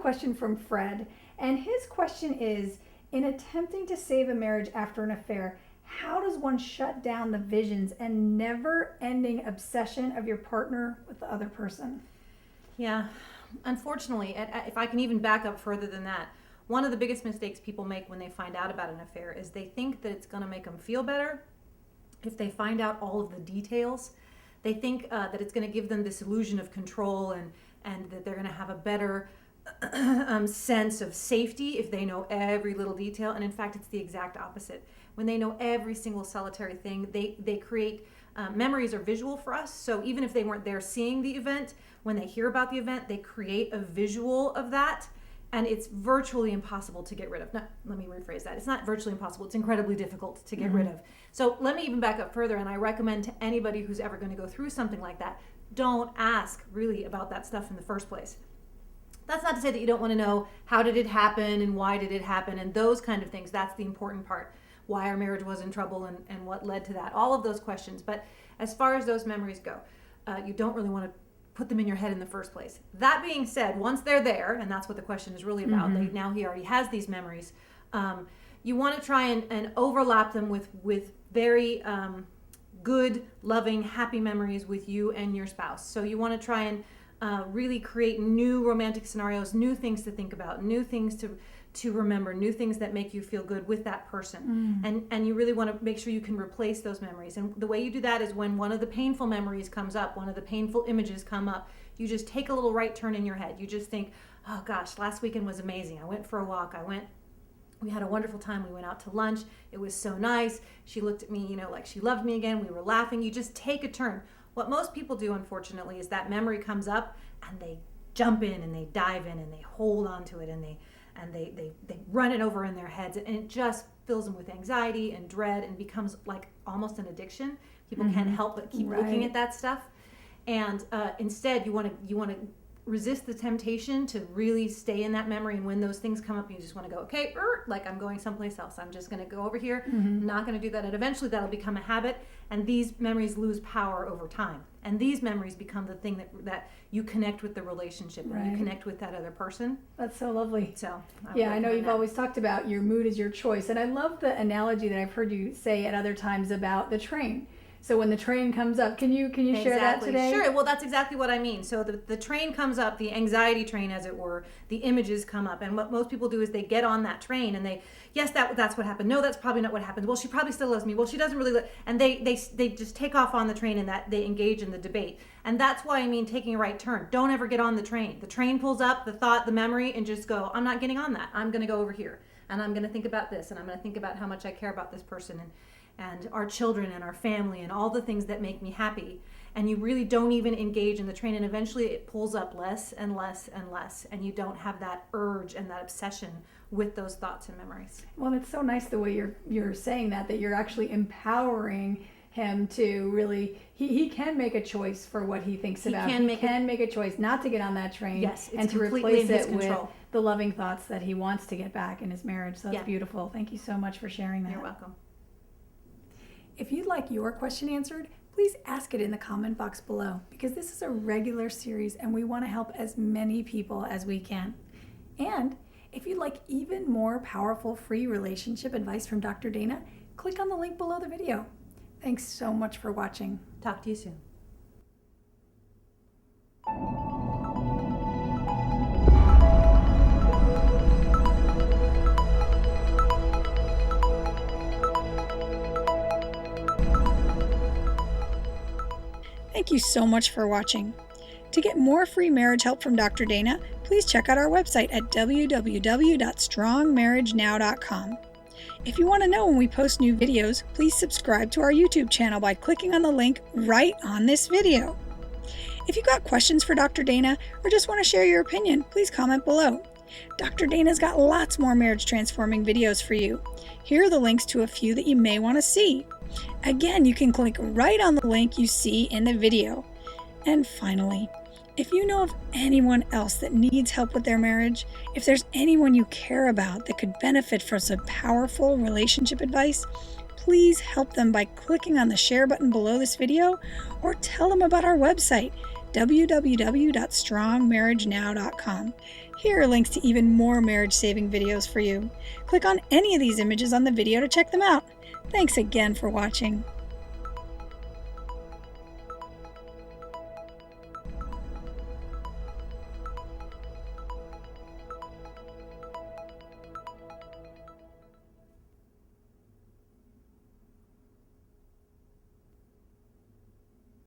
question from Fred, and his question is, in attempting to save a marriage after an affair, how does one shut down the visions and never-ending obsession of your partner with the other person? Yeah, unfortunately, if I can even back up further than that, one of the biggest mistakes people make when they find out about an affair is they think that it's going to make them feel better if they find out all of the details. They think that it's going to give them this illusion of control and that they're going to have a better sense of safety if they know every little detail. And in fact, it's the exact opposite. When they know every single solitary thing, they create memories are visual for us. So even if they weren't there seeing the event, when they hear about the event, they create a visual of that. And it's virtually impossible to get rid of. No, let me rephrase that. It's not virtually impossible. It's incredibly difficult to get rid of. So let me even back up further, and I recommend to anybody who's ever going to go through something like that, don't ask really about that stuff in the first place. That's not to say that you don't want to know how did it happen and why did it happen and those kind of things. That's the important part. Why our marriage was in trouble and what led to that. All of those questions. But as far as those memories go, you don't really want to put them in your head in the first place. That being said, once they're there, and that's what the question is really about, he already has these memories, you want to try and overlap them with very good, loving, happy memories with you and your spouse. So you want to try and really create new romantic scenarios, new things to think about, new things to remember, new things that make you feel good with that person. And you really want to make sure you can replace those memories. And the way you do that is when one of the painful memories comes up, one of the painful images come up, you just take a little right turn in your head. You just think, oh gosh, last weekend was amazing. I went for a walk. We had a wonderful time. We went out to lunch. It was so nice. She looked at me, like she loved me again. We were laughing. You just take a turn. What most people do, unfortunately, is that memory comes up and they jump in and they dive in and they hold on to it and they run it over in their heads, and it just fills them with anxiety and dread and becomes like almost an addiction. People can't help but keep looking at that stuff. And instead, you want to resist the temptation to really stay in that memory. And when those things come up, you just want to go, okay, like I'm going someplace else. I'm just going to go over here. I'm not going to do that. And eventually that'll become a habit. And these memories lose power over time. And these memories become the thing that you connect with the relationship and you connect with that other person. That's so lovely. So I know you've always talked about your mood is your choice. And I love the analogy that I've heard you say at other times about the train. So when the train comes up, can you share that today? Sure. Well, that's exactly what I mean. So the train comes up, the anxiety train, as it were. The images come up, and what most people do is they get on that train and that's what happened. No, that's probably not what happened. Well, she probably still loves me. Well, she doesn't really. And they just take off on the train, and that they engage in the debate. And that's why I mean taking a right turn. Don't ever get on the train. The train pulls up, the thought, the memory, and just go, I'm not getting on that. I'm going to go over here, and I'm going to think about this, and I'm going to think about how much I care about this person and our children and our family and all the things that make me happy. And you really don't even engage in the train, and eventually it pulls up less and less and less, and you don't have that urge and that obsession with those thoughts and memories. Well, it's so nice the way you're saying that you're actually empowering him to really, he can make a choice for what he thinks about. He can make a choice not to get on that train and to replace it with the loving thoughts that he wants to get back in his marriage. So that's beautiful. Thank you so much for sharing that. You're welcome. If you'd like your question answered, please ask it in the comment box below, because this is a regular series and we want to help as many people as we can. And if you'd like even more powerful free relationship advice from Dr. Dana, click on the link below the video. Thanks so much for watching. Talk to you soon. Thank you so much for watching. To get more free marriage help from Dr. Dana, please check out our website at www.strongmarriagenow.com. If you want to know when we post new videos, please subscribe to our YouTube channel by clicking on the link right on this video. If you've got questions for Dr. Dana or just want to share your opinion, please comment below. Dr. Dana's got lots more marriage transforming videos for you. Here are the links to a few that you may want to see. Again, you can click right on the link you see in the video. And finally, if you know of anyone else that needs help with their marriage, if there's anyone you care about that could benefit from some powerful relationship advice, please help them by clicking on the share button below this video or tell them about our website, www.strongmarriagenow.com. Here are links to even more marriage-saving videos for you. Click on any of these images on the video to check them out. Thanks again for watching.